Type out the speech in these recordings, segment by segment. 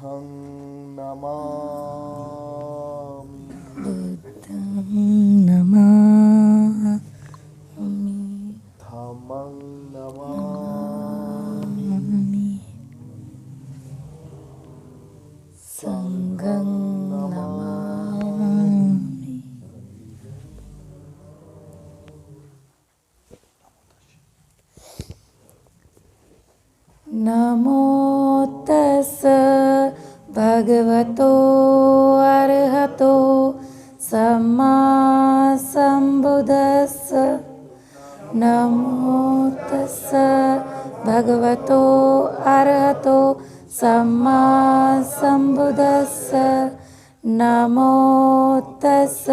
बुद्धं नमामि। बुद्धं नमामि। धम्मं नमामि। संघं संघं नमामि। नमामि। नमो तस्स भगवतो अरहतो सम्मा संबुद्दस्स। नमो तस्स भगवतो अरहतो सम्मा संबुद्दस्स। नमो तस्स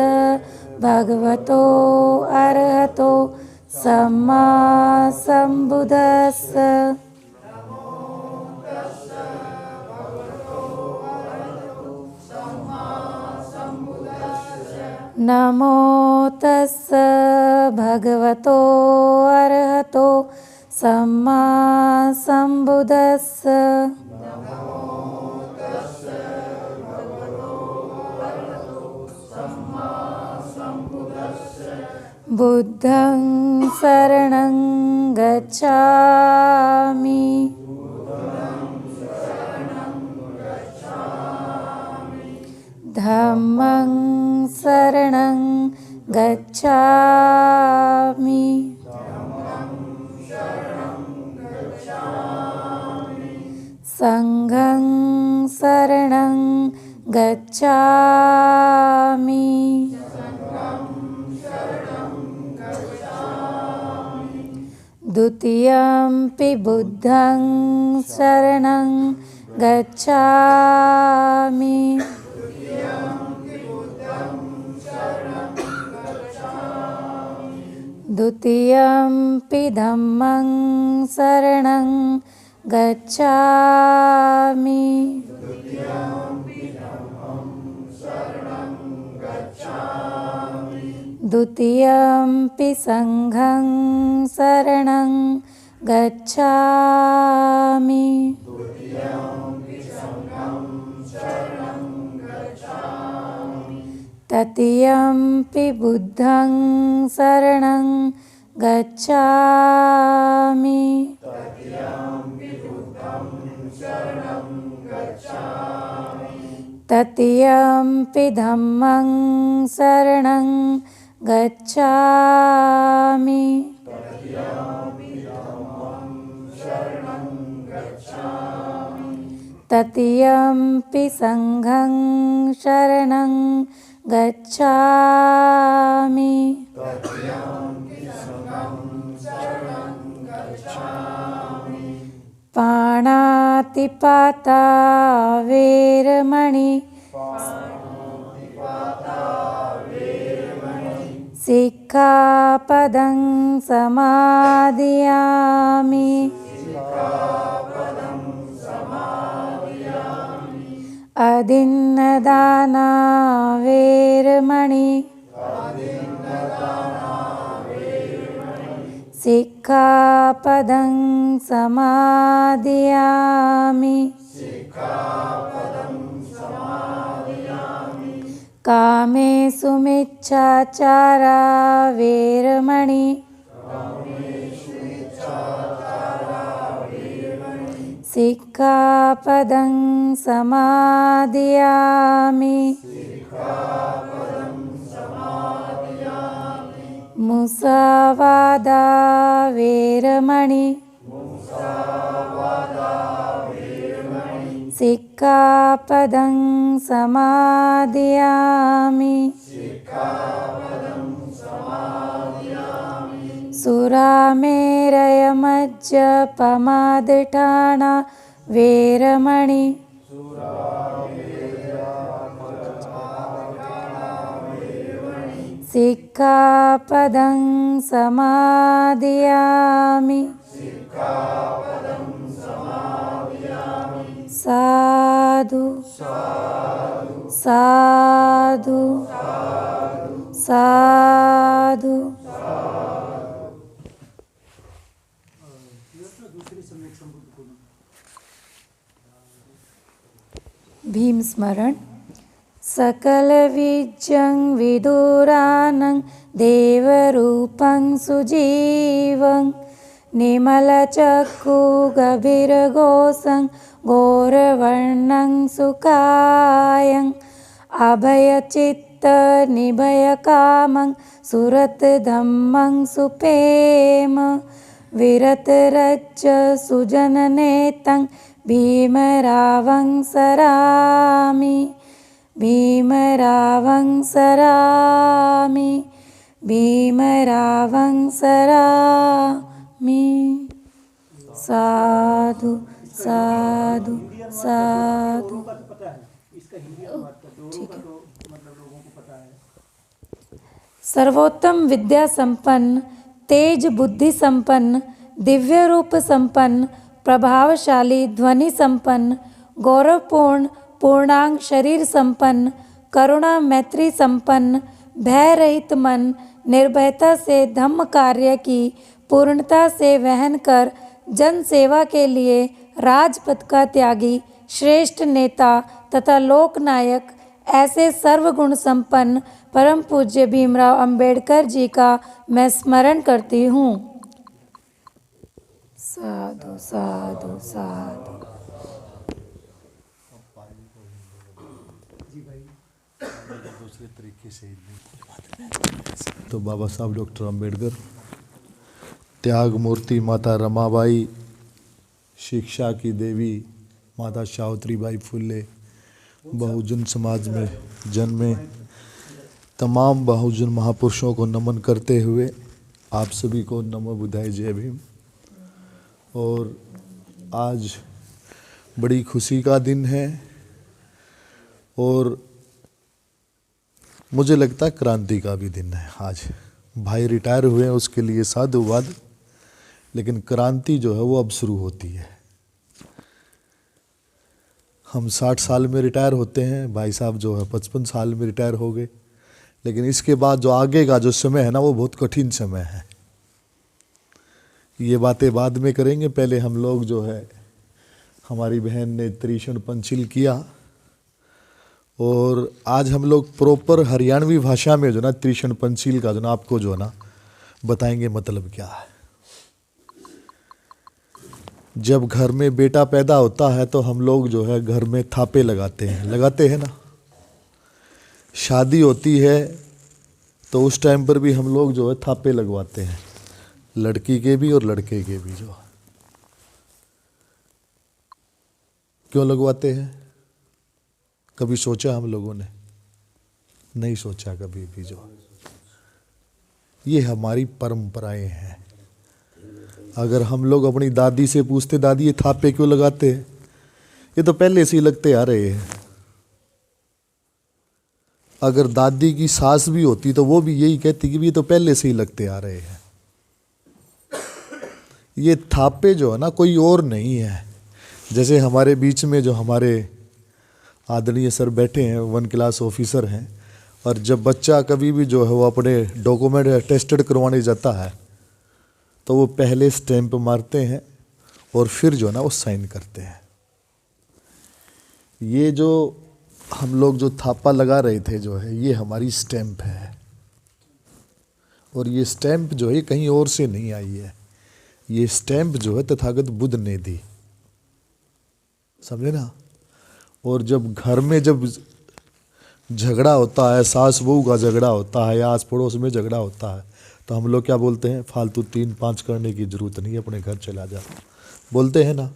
भगवतो अरहतो सम्मा संबुद्दस्स। नमो तस्स भगवतो अरहतो सम्मा संबुद्दस्स। बुद्धं शरणं गच्छामि। धम्मं शरणं गच्छामि। संघं शरणं गच्छामि। द्वितीयंपि बुद्धं शरणं गच्छामि। द्वितीयंपि धम्मं शरणं गच्छामि। द्वितीयंपि संघं शरणं गच्छामि। तृतीयंपि बुद्धं शरणं गच्छामि। तृतीयंपि धम्मं शरणं गच्छामि। तृतीयंपि संघं शरणं गच्छामि। पाणातिपाता वेरमणि सिक्खापदं समादियामि। अदिन्नदाना वेरमणि सिक्खापदं समादियामि। कामेषु मिच्छाचारा वेरमणि सिक्खापदं समादियामि। मुसावादा वेरमणि सिक्खापदं समादियामि। सुरामेरयमज्जपमादठाना वेरमणि सिक्खापदं समादियामि। साधु साधु साधु। भीम स्मरण। सकल विज्जं विदुरानं देवरूपं सुजीवं निर्मलचक्षुगभीरघोषं घोरवर्णं सुकायं अभयचित्तनिभयकामं सुरतधम्मं सुप्रेम विरतरज्ज सुजननेतं भीमरावं सरामि भीमरावं सरामि भीमरावं सरामि। साधु साधु साधु। ठीक है। सर्वोत्तम विद्या संपन्न, तेज बुद्धि संपन्न, दिव्य रूप संपन्न, प्रभावशाली ध्वनि संपन्न, गौरवपूर्ण पूर्णांग शरीर संपन्न, करुणा मैत्री संपन्न, भय रहित मन, निर्भयता से धम्म कार्य की पूर्णता से वहन कर जन सेवा के लिए राजपथ का त्यागी श्रेष्ठ नेता तथा लोकनायक, ऐसे सर्वगुण संपन्न परम पूज्य भीमराव अंबेडकर जी का मैं स्मरण करती हूँ। साधु साधु साधु। दूसरे तरीके से तो बाबा साहब डॉक्टर अंबेडकर, त्याग मूर्ति माता रमाबाई, शिक्षा की देवी माता सावित्रीबाई फुले, बहुजन समाज में जन्मे तमाम बहुजन महापुरुषों को नमन करते हुए आप सभी को नमो बुद्धाय जय भीम। और आज बड़ी खुशी का दिन है और मुझे लगता है क्रांति का भी दिन है। आज भाई रिटायर हुए हैं उसके लिए साधुवाद, लेकिन क्रांति जो है वो अब शुरू होती है। हम 60 साल में रिटायर होते हैं, भाई साहब जो है 55 साल में रिटायर हो गए, लेकिन इसके बाद जो आगे का जो समय है ना वो बहुत कठिन समय है। ये बातें बाद में करेंगे, पहले हम लोग जो है हमारी बहन ने त्रिशण पंचिल किया और आज हम लोग प्रॉपर हरियाणवी भाषा में जो ना त्रिशण पंचिल का जो ना आपको जो ना बताएंगे मतलब क्या है। जब घर में बेटा पैदा होता है तो हम लोग जो है घर में थापे लगाते हैं ना। शादी होती है तो उस टाइम पर भी हम लोग जो है थापे लगवाते हैं, लड़की के भी और लड़के के भी। जो क्यों लगवाते हैं, कभी सोचा हम लोगों ने? नहीं सोचा कभी भी। जो ये हमारी परंपराएं हैं। अगर हम लोग अपनी दादी से पूछते, दादी ये थापे क्यों लगाते हैं, ये तो पहले से ही लगते आ रहे हैं। अगर दादी की सास भी होती तो वो भी यही कहती कि ये तो पहले से ही लगते आ रहे हैं। ये थापे जो है ना कोई और नहीं है। जैसे हमारे बीच में जो हमारे आदरणीय सर बैठे हैं, 1 क्लास ऑफिसर हैं, और जब बच्चा कभी भी जो है वो अपने डॉक्यूमेंट टेस्टेड करवाने जाता है तो वो पहले स्टैंप मारते हैं और फिर जो है ना वो साइन करते हैं। ये जो हम लोग जो थापा लगा रहे थे जो है ये हमारी स्टैंप है, और ये स्टैंप जो है कहीं और से नहीं आई है। ये स्टैंप जो है तथागत बुद्ध ने दी, समझे ना। और जब घर में जब झगड़ा होता है, सास बहू का झगड़ा होता है या आस पड़ोस में झगड़ा होता है, तो हम लोग क्या बोलते हैं, फालतू 3-5 करने की जरूरत नहीं, अपने घर चला जा, बोलते हैं ना।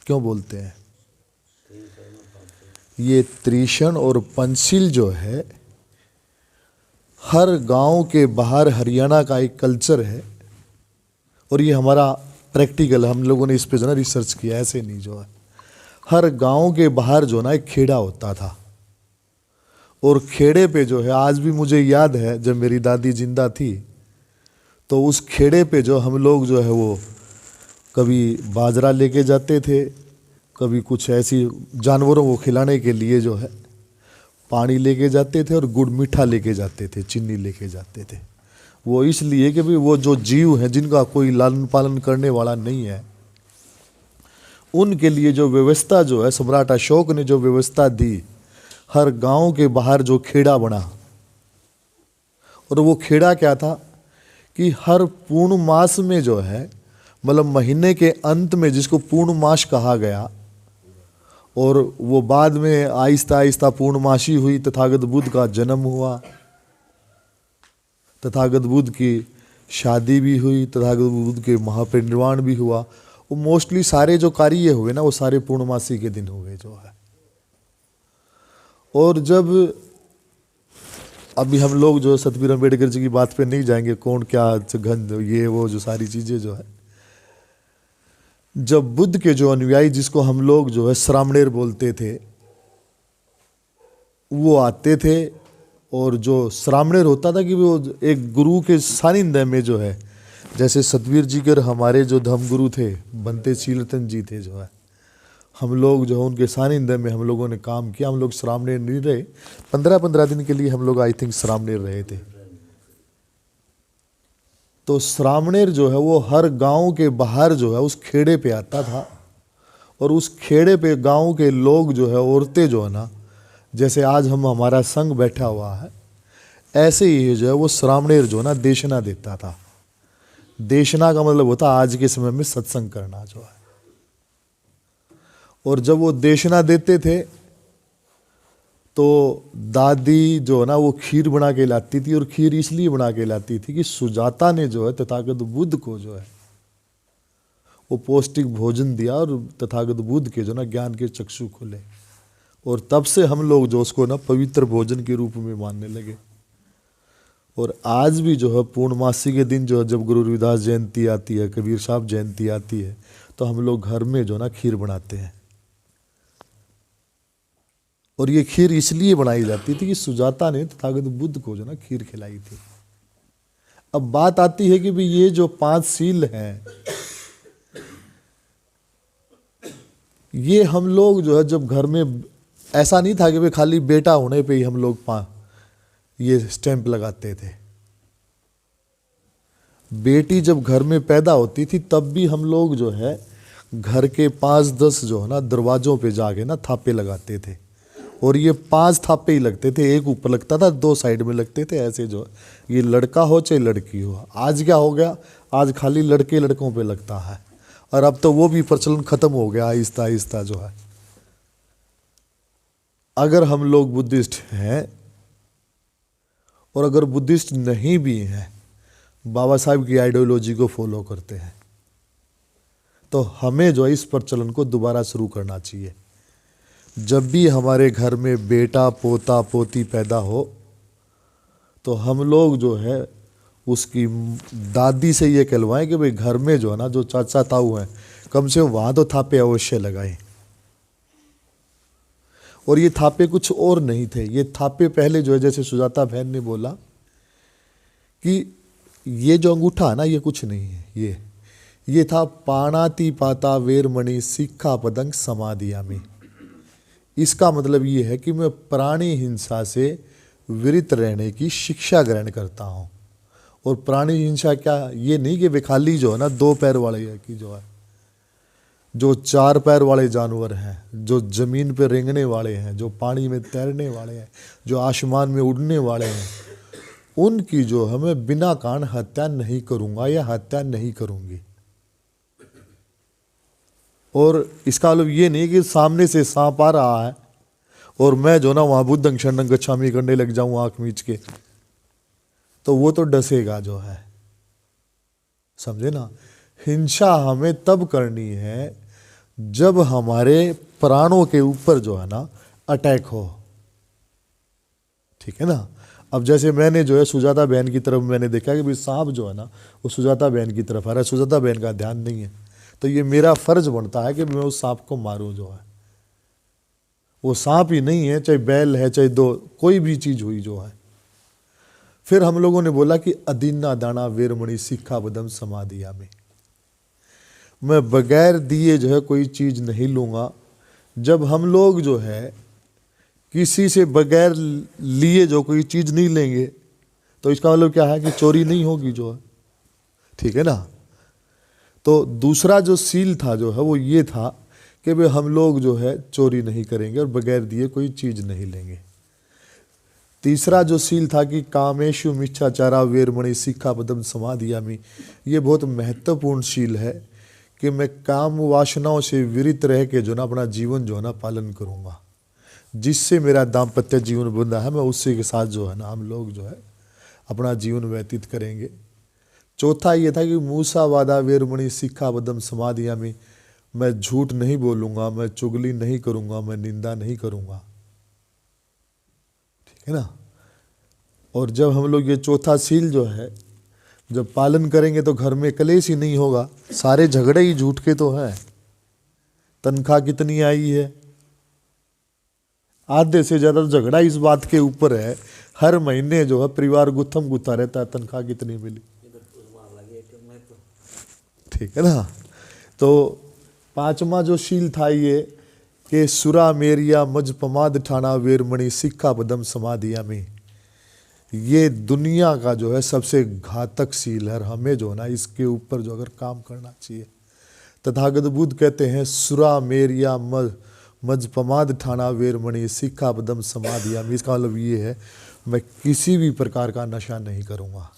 क्यों बोलते हैं? ये त्रिशण और पंचिल जो है हर गांव के बाहर हरियाणा का एक कल्चर है, और ये हमारा प्रैक्टिकल, हम लोगों ने इस पे जो ना रिसर्च किया, ऐसे नहीं। जो है हर गांव के बाहर जो ना एक खेड़ा होता था, और खेड़े पे जो है आज भी मुझे याद है जब मेरी दादी जिंदा थी तो उस खेड़े पे जो हम लोग जो है वो कभी बाजरा लेके जाते थे, कभी कुछ ऐसी जानवरों को खिलाने के लिए जो है पानी लेके जाते थे, और गुड़ मीठा लेके जाते थे, चीनी लेके जाते थे। वो इसलिए कि भाई वो जो जीव हैं जिनका कोई लालन पालन करने वाला नहीं है, उनके लिए जो व्यवस्था जो है, सम्राट अशोक ने जो व्यवस्था दी, हर गांव के बाहर जो खेड़ा बना, और वो खेड़ा क्या था कि हर पूर्णमास में जो है, मतलब महीने के अंत में, जिसको पूर्णमास कहा गया, और वो बाद में आहिस्ता आहिस्ता पूर्णमासी हुई, तथागत बुद्ध का जन्म हुआ, तथागत बुद्ध की शादी भी हुई, तथागत बुद्ध के महापरिनिर्वाण भी हुआ। वो मोस्टली सारे जो कार्य हुए ना, वो सारे पूर्णमासी के दिन हुए जो है। और जब अभी हम लोग जो सतबीर अम्बेडकर जी की बात पे नहीं जाएंगे, कौन क्या गंध ये वो जो सारी चीज़ें जो है, जब बुद्ध के जो अनुयायी, जिसको हम लोग जो है श्रामणेर बोलते थे, वो आते थे, और जो श्रामणेर होता था कि वो एक गुरु के सानिध्य में जो है, जैसे सतबीर जी के हमारे जो धर्मगुरु थे बनते शीलतन जी थे जो है, हम लोग जो है उनके सानिध्य में हम लोगों ने काम किया। हम लोग श्रामणेर नहीं रहे, 15-15 दिन के लिए हम लोग आई थिंक श्रामणेर रहे थे। तो श्रामणेर जो है वो हर गांव के बाहर जो है उस खेड़े पे आता था, और उस खेड़े पे गांव के लोग जो है, औरतें जो है ना, जैसे आज हम हमारा संघ बैठा हुआ है, ऐसे ही जो है वो श्रामणेर जो है ना देशना देता था। देशना का मतलब होता आज के समय में सत्संग करना जो है। और जब वो देशना देते थे तो दादी जो है ना वो खीर बना के लाती थी, और खीर इसलिए बना के लाती थी कि सुजाता ने जो है तथागत बुद्ध को जो है वो पौष्टिक भोजन दिया, और तथागत बुद्ध के जो ना ज्ञान के चक्षु खुले, और तब से हम लोग जो उसको ना पवित्र भोजन के रूप में मानने लगे। और आज भी जो है पूर्णमासी के दिन जो है, जब गुरु रविदास जयंती आती है, कबीर साहब जयंती आती है, तो हम लोग घर में जो ना खीर बनाते हैं। और ये खीर इसलिए बनाई जाती थी कि सुजाता ने तथागत बुद्ध को जो ना खीर खिलाई थी। अब बात आती है कि भाई ये जो 5 सील हैं, ये हम लोग जो है जब घर में, ऐसा नहीं था कि भाई खाली बेटा होने पे ही हम लोग ये स्टैंप लगाते थे। बेटी जब घर में पैदा होती थी तब भी हम लोग जो है घर के 5-10 जो है ना दरवाजों पे जाके ना थापे लगाते थे, और ये 5 थापे ही लगते थे, एक ऊपर लगता था, 2 साइड में लगते थे, ऐसे जो ये लड़का हो चाहे लड़की हो। आज क्या हो गया, आज खाली लड़के लड़कों पे लगता है, और अब तो वो भी प्रचलन खत्म हो गया आहिस्ता आहिस्ता जो है। अगर हम लोग बुद्धिस्ट हैं, और अगर बुद्धिस्ट नहीं भी हैं, बाबा साहब की आइडियोलॉजी को फॉलो करते हैं, तो हमें जो है इस प्रचलन को दोबारा शुरू करना चाहिए। जब भी हमारे घर में बेटा पोता पोती पैदा हो, तो हम लोग जो है उसकी दादी से ये कहलवाएं कि भाई घर में जो है ना जो चाचा ताऊ हैं, कम से कम वहाँ तो थापे अवश्य लगाएं। और ये थापे कुछ और नहीं थे, ये थापे पहले जो है, जैसे सुजाता बहन ने बोला कि ये जो अंगूठा है ना, ये कुछ नहीं है, ये था पाणाति पाता वेरमणि सिक्खा पदंग समाधियामि। इसका मतलब ये है कि मैं प्राणी हिंसा से विरत रहने की शिक्षा ग्रहण करता हूँ। और प्राणी हिंसा क्या, ये नहीं कि बेखाली जो है ना 2 पैर वाले की जो है, जो 4 पैर वाले जानवर हैं, जो जमीन पर रेंगने वाले हैं, जो पानी में तैरने वाले हैं, जो आसमान में उड़ने वाले हैं, उनकी जो है मैं बिना कारण हत्या नहीं करूँगा या हत्या नहीं करूँगी। और इसका मतलब ये नहीं कि सामने से सांप आ रहा है और मैं जो ना वहाँ बुद्धं शरणं गच्छामि करने लग जाऊँ आँख मीच के, तो वो तो डसेगा जो है, समझे ना। हिंसा हमें तब करनी है जब हमारे प्राणों के ऊपर जो है ना अटैक हो, ठीक है ना। अब जैसे मैंने जो है सुजाता बहन की तरफ मैंने देखा कि भाई सांप जो है ना वो सुजाता बहन की तरफ आ रहा है, सुजाता बहन का ध्यान नहीं है, तो ये मेरा फर्ज बनता है कि मैं उस सांप को मारूं जो है। वो सांप ही नहीं है, चाहे बैल है, चाहे कोई भी चीज हुई जो है। फिर हम लोगों ने बोला कि अदीना दाना वेरमणि सिक्खा बदम समाधियामि, मैं बगैर दिए जो है कोई चीज नहीं लूंगा। जब हम लोग जो है किसी से बगैर लिए जो कोई चीज नहीं लेंगे, तो इसका मतलब क्या है कि चोरी नहीं होगी जो है, ठीक है ना। तो दूसरा जो सील था जो है वो ये था कि भाई हम लोग जो है चोरी नहीं करेंगे और बगैर दिए कोई चीज़ नहीं लेंगे। तीसरा जो सील था कि कामेशु मिच्छाचारा वेरमणि सिक्खापदम समाधियामि, ये बहुत महत्वपूर्ण सील है कि मैं काम वासनाओं से विरत रह के जो ना अपना जीवन जो है ना पालन करूँगा। जिससे मेरा दाम्पत्य जीवन बंधा है, मैं उससे के साथ जो है ना हम लोग जो है अपना जीवन व्यतीत करेंगे। चौथा ये था कि मूसा वादा वेरमणि सिक्खापदम समाधियामि, मैं झूठ नहीं बोलूँगा, मैं चुगली नहीं करूँगा, मैं निंदा नहीं करूँगा। ठीक है ना। और जब हम लोग ये चौथा सील जो है जब पालन करेंगे तो घर में कलेश ही नहीं होगा। सारे झगड़े ही झूठ के तो हैं। तनख्वाह कितनी आई है, आधे से ज़्यादा झगड़ा इस बात के ऊपर है। हर महीने जो है परिवार गुत्थम गुत्था रहता है, तनख्वाह कितनी मिली। ठीक है ना। तो पांचवा जो शील था ये कि सुरा मेरिया मज पमाद ठाना वेरमणि सिक्खापदम समाधियामि, ये दुनिया का जो है सबसे घातक सील है। हमें जो है ना इसके ऊपर जो अगर काम करना चाहिए। तथागत बुद्ध कहते हैं सुरा मेरिया मज पमाद ठाना वेरमणि सिक्खापदम समाधियामि, इसका मतलब ये है मैं किसी भी प्रकार का नशा नहीं करूँगा।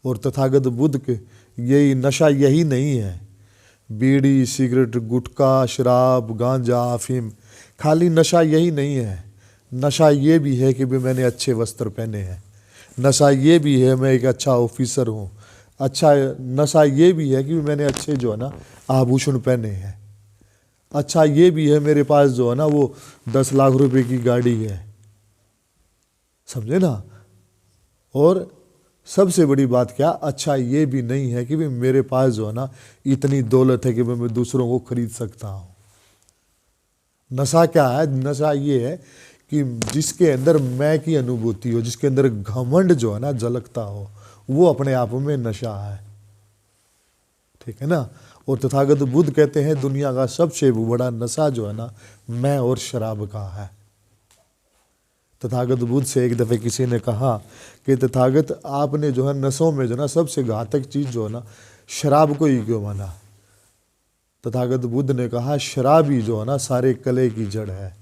और तथागत बुद्ध के यही नशा यही नहीं है बीड़ी सिगरेट गुटखा शराब गांजा अफीम, खाली नशा यही नहीं है। नशा ये भी है कि भी मैंने अच्छे वस्त्र पहने हैं। नशा ये भी है मैं एक अच्छा ऑफिसर हूँ। अच्छा नशा ये भी है कि मैंने अच्छे जो है ना आभूषण पहने हैं। अच्छा ये भी है मेरे पास जो है ना वो 10 लाख रुपए की गाड़ी है, समझे ना। और सबसे बड़ी बात क्या, अच्छा ये भी नहीं है कि भी मेरे पास जो है ना इतनी दौलत है कि मैं दूसरों को खरीद सकता हूँ। नशा क्या है, नशा ये है कि जिसके अंदर मैं की अनुभूति हो, जिसके अंदर घमंड जो है ना झलकता हो, वो अपने आप में नशा है। ठीक है ना। और तथागत बुद्ध कहते हैं दुनिया का सबसे बड़ा नशा जो है ना मैं और शराब का है। तथागत बुद्ध से एक दफ़े किसी ने कहा कि तथागत आपने जो है नशों में जो ना सबसे घातक चीज़ जो है ना शराब को ही क्यों माना। तथागत बुद्ध ने कहा शराब ही जो है ना सारे कले की जड़ है।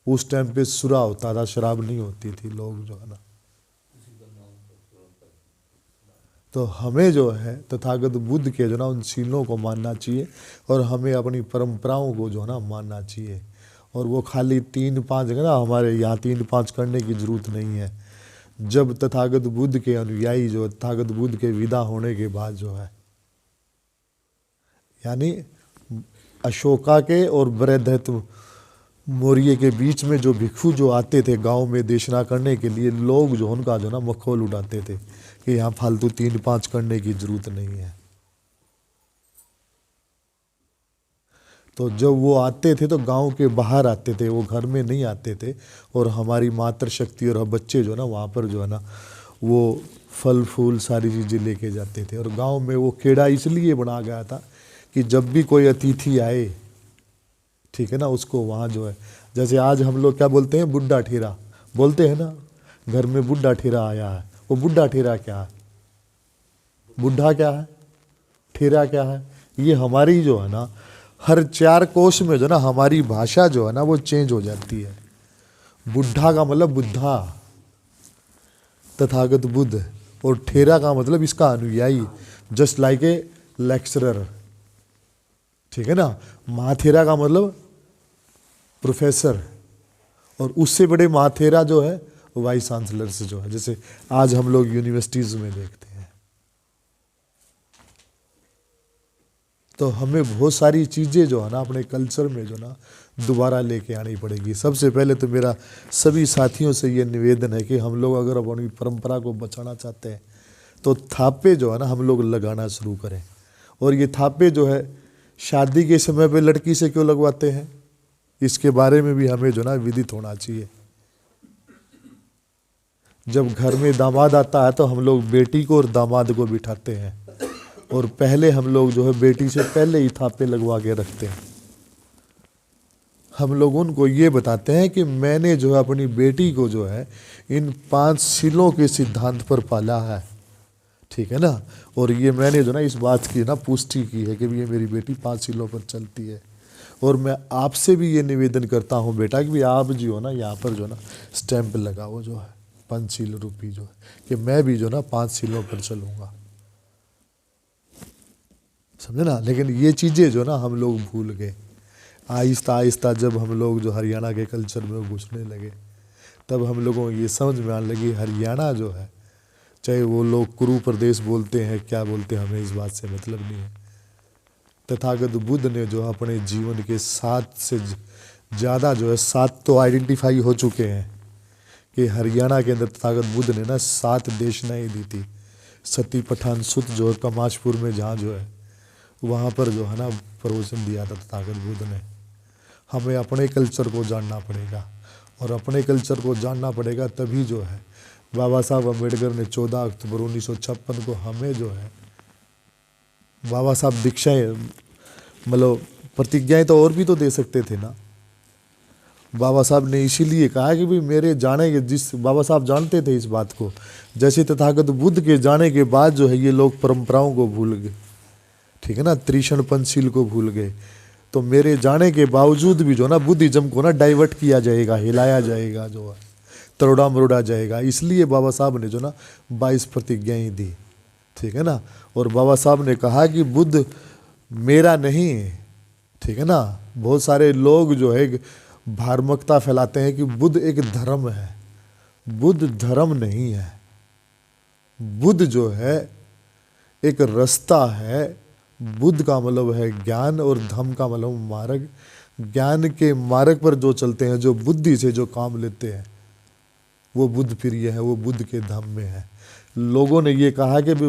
उस टाइम पे सुरा होता था, शराब नहीं होती थी। लोग जो है ना, तो हमें जो है तथागत बुद्ध के जो ना उन सीलों को मानना चाहिए और हमें अपनी परंपराओं को जो है ना मानना चाहिए। और वो खाली 3-5 है ना, हमारे यहाँ 3-5 करने की ज़रूरत नहीं है। जब तथागत बुद्ध के अनुयायी जो तथागत बुद्ध के विदा होने के बाद जो है, यानी अशोका के और बृहद्रथ मौर्य के बीच में जो भिक्षु जो आते थे गांव में देशना करने के लिए, लोग जो उनका जो ना मखौल उड़ाते थे कि यहाँ फालतू 3-5 करने की ज़रूरत नहीं है। तो जब वो आते थे तो गांव के बाहर आते थे, वो घर में नहीं आते थे। और हमारी मातृशक्ति और बच्चे जो ना वहाँ पर जो है ना वो फल फूल सारी चीज़ें लेके जाते थे। और गांव में वो खेड़ा इसलिए बना गया था कि जब भी कोई अतिथि आए, ठीक है ना, उसको वहाँ जो है, जैसे आज हम लोग क्या बोलते हैं, बुढ़ा ठेरा बोलते हैं ना, घर में बुढ़ा ठेरा आया है। वो बुढ़ा ठेरा क्या है, बुढ़ा क्या है, ठेरा क्या है, ये हमारी जो है ना हर 4 कोश में जो ना हमारी भाषा जो है ना वो चेंज हो जाती है। बुढ़ा का मतलब बुद्धा, तथागत बुद्ध, और ठेरा का मतलब इसका अनुयायी, जस्ट लाइक ए लेक्चरर। ठीक है ना। महाथेरा का मतलब प्रोफेसर, और उससे बड़े महाथेरा जो है वाइस चांसलर से जो है, जैसे आज हम लोग यूनिवर्सिटीज़ में देखते हैं। तो हमें बहुत सारी चीज़ें जो है ना अपने कल्चर में जो ना दोबारा लेके आनी पड़ेगी। सबसे पहले तो मेरा सभी साथियों से ये निवेदन है कि हम लोग अगर अपनी परंपरा को बचाना चाहते हैं तो थापे जो है ना हम लोग लगाना शुरू करें। और ये थापे जो है शादी के समय पे लड़की से क्यों लगवाते हैं, इसके बारे में भी हमें जो ना विदित होना चाहिए। जब घर में दामाद आता है तो हम लोग बेटी को और दामाद को बिठाते हैं, और पहले हम लोग जो है बेटी से पहले ही थापे लगवा के रखते हैं। हम लोग उनको ये बताते हैं कि मैंने जो है अपनी बेटी को जो है इन 5 सीलों के सिद्धांत पर पाला है। ठीक है ना। और ये मैंने जो ना इस बात की ना पुष्टि की है कि ये मेरी बेटी 5 सीलों पर चलती है। और मैं आपसे भी ये निवेदन करता हूँ बेटा कि भी आप जो हो ना यहाँ पर जो ना स्टैंप लगाओ जो है पंचशील रूपी जो है कि मैं भी जो ना 5 शीलों पर चलूँगा, समझे ना। लेकिन ये चीज़ें जो ना हम लोग भूल गए। आहिस्ता आहिस्ता जब हम लोग जो हरियाणा के कल्चर में घुसने लगे तब हम लोगों को ये समझ में आने लगी हरियाणा जो है, चाहे वो लोग कुरु प्रदेश बोलते हैं क्या बोलते हैं, हमें इस बात से मतलब नहीं है। तथागत बुद्ध ने जो अपने जीवन के 7 से ज़्यादा जो है 7 तो आइडेंटिफाई हो चुके हैं कि हरियाणा के अंदर तथागत बुद्ध ने ना 7 देशनाएं दी थी। सती पठान सुत जो है कमाशपुर में जहाँ जो है वहाँ पर जो है ना प्रवचन दिया था तथागत बुद्ध ने। हमें अपने कल्चर को जानना पड़ेगा और अपने कल्चर को जानना पड़ेगा तभी जो है बाबा साहब अम्बेडकर ने 14 अक्टूबर 1956 को हमें जो है बाबा साहब दीक्षाएं मतलब प्रतिज्ञाएं तो और भी तो दे सकते थे ना। बाबा साहब ने इसीलिए कहा कि भाई मेरे जाने के जिस बाबा साहब जानते थे इस बात को, जैसे तथागत बुद्ध के जाने के बाद जो है ये लोग परंपराओं को भूल गए, ठीक है ना, त्रिशण पंचशील को भूल गए। तो मेरे जाने के बावजूद भी जो ना बुद्धिज्म को ना डाइवर्ट किया जाएगा, हिलाया जाएगा, जो है तरोड़ा मरोड़ा जाएगा। इसलिए बाबा साहब ने जो ना 22 प्रतिज्ञाएं दी, ठीक है ना। और बाबा साहब ने कहा कि बुद्ध मेरा नहीं, ठीक है ना। बहुत सारे लोग जो है धार्मिकता फैलाते हैं कि बुद्ध एक धर्म है, बुद्ध धर्म नहीं है। बुद्ध जो है एक रास्ता है। बुद्ध का मतलब है ज्ञान और धम्म का मतलब मार्ग। ज्ञान के मार्ग पर जो चलते हैं, जो बुद्धि से जो काम लेते हैं, वो बुद्ध प्रिय है, वो बुद्ध के धाम में है। लोगों ने ये कहा कि भी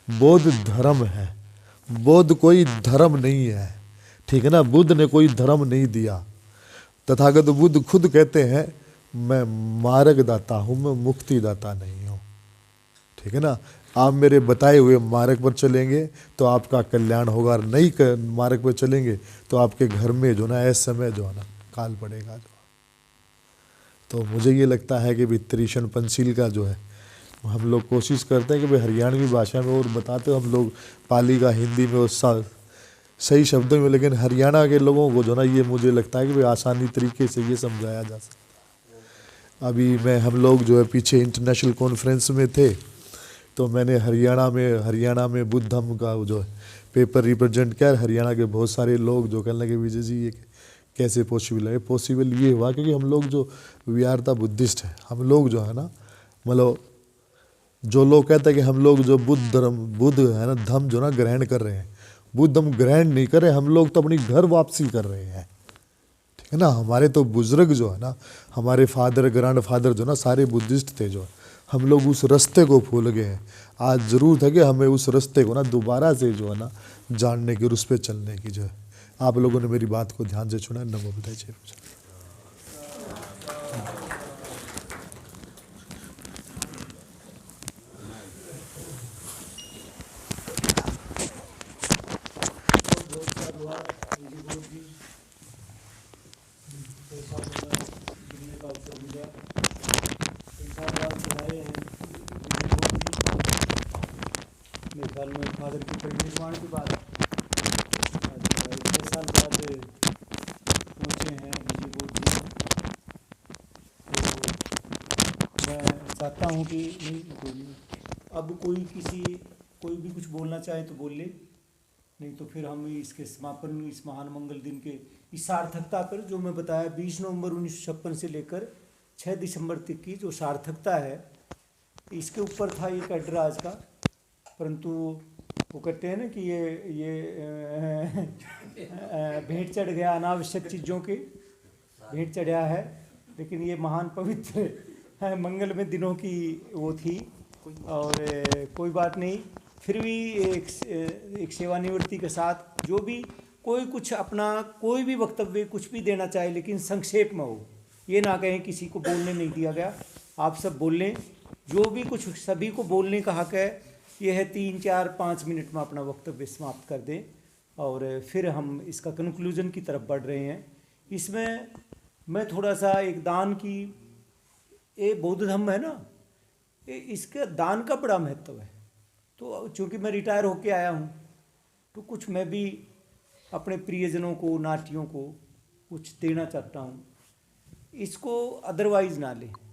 बौद्ध धर्म है, बौद्ध कोई धर्म नहीं है, ठीक है ना। बुद्ध ने कोई धर्म नहीं दिया। तथागत बुद्ध खुद कहते हैं मैं मार्ग दाता हूँ, मैं मुक्ति दाता नहीं हूँ, ठीक है ना। आप मेरे बताए हुए मार्ग पर चलेंगे तो आपका कल्याण होगा, और नहीं मार्ग पर चलेंगे तो आपके घर में जो ना ऐसे समय जो है ना काल पड़ेगा जो। तो मुझे ये लगता है कि भी त्रिशण पंचशील का जो है हम लोग कोशिश करते हैं कि भाई हरियाणवी भाषा में और बताते हम लोग पाली का हिंदी में और सही शब्दों में, लेकिन हरियाणा के लोगों को जो ना ये मुझे लगता है कि भाई आसानी तरीके से ये समझाया जा सकता। अभी हम लोग जो है पीछे इंटरनेशनल कॉन्फ्रेंस में थे तो मैंने हरियाणा में बुद्ध धम्म का जो है पेपर रिप्रेजेंट किया। हरियाणा के बहुत सारे लोग जो कहने लगे विजय जी ये कैसे पॉसिबल है। पॉसिबल ये हुआ क्योंकि हम लोग जो वी आर द बुद्धिस्ट है, हम लोग जो है ना मतलब जो लोग कहते हैं कि हम लोग जो बुद्ध है ना धम्म जो ना ग्रहण कर रहे हैं, बुद्ध हम ग्रहण नहीं कर रहे, हम लोग तो अपनी घर वापसी कर रहे हैं, ठीक है ना। हमारे तो बुजुर्ग जो है ना, हमारे फादर ग्रैंड फादर जो ना सारे बुद्धिस्ट थे, जो हम लोग उस रास्ते को भूल गए हैं। आज ज़रूरत है कि हमें उस रास्ते को ना दोबारा से जो है ना जानने की और उस पर चलने की जो है। आप लोगों ने मेरी बात को ध्यान से सुना। नमो बुद्धाय जय। मेरे ख्याल में फादर की परिनिर्वाण के बाद 6 साल बाद पहुँचे हैं विजय बोध जी। तो मैं चाहता हूँ कि अब कोई भी कुछ बोलना चाहे तो बोल ले, नहीं तो फिर हम इसके समापन इस महान मंगल दिन के इस सार्थकता पर जो मैं बताया 20 नवंबर 1956 से लेकर 6 दिसंबर तक की जो सार्थकता है, इसके ऊपर था ये कैडर आज का। परंतु वो कहते हैं ना कि ये भेंट चढ़ गया अनावश्यक चीज़ों के, भेंट चढ़ा है। लेकिन ये महान पवित्र मंगल में दिनों की वो थी और कोई बात नहीं। फिर भी एक सेवानिवृत्ति के साथ जो भी कोई कुछ अपना कोई भी वक्तव्य कुछ भी देना चाहे, लेकिन संक्षेप में हो, ये ना कहें किसी को बोलने नहीं दिया गया। आप सब बोल लें, जो भी कुछ सभी को बोलने का हक है। यह है 3, 4, 5 मिनट में अपना वक्तव्य समाप्त कर दें और फिर हम इसका कंक्लूजन की तरफ बढ़ रहे हैं। इसमें मैं थोड़ा सा एक दान की, ये बौद्ध धम्म है ना, इसका दान का बड़ा महत्व है। तो चूँकि मैं रिटायर होके आया हूँ तो कुछ मैं भी अपने प्रियजनों को, नाटियों को कुछ देना चाहता हूँ, इसको अदरवाइज ना लें।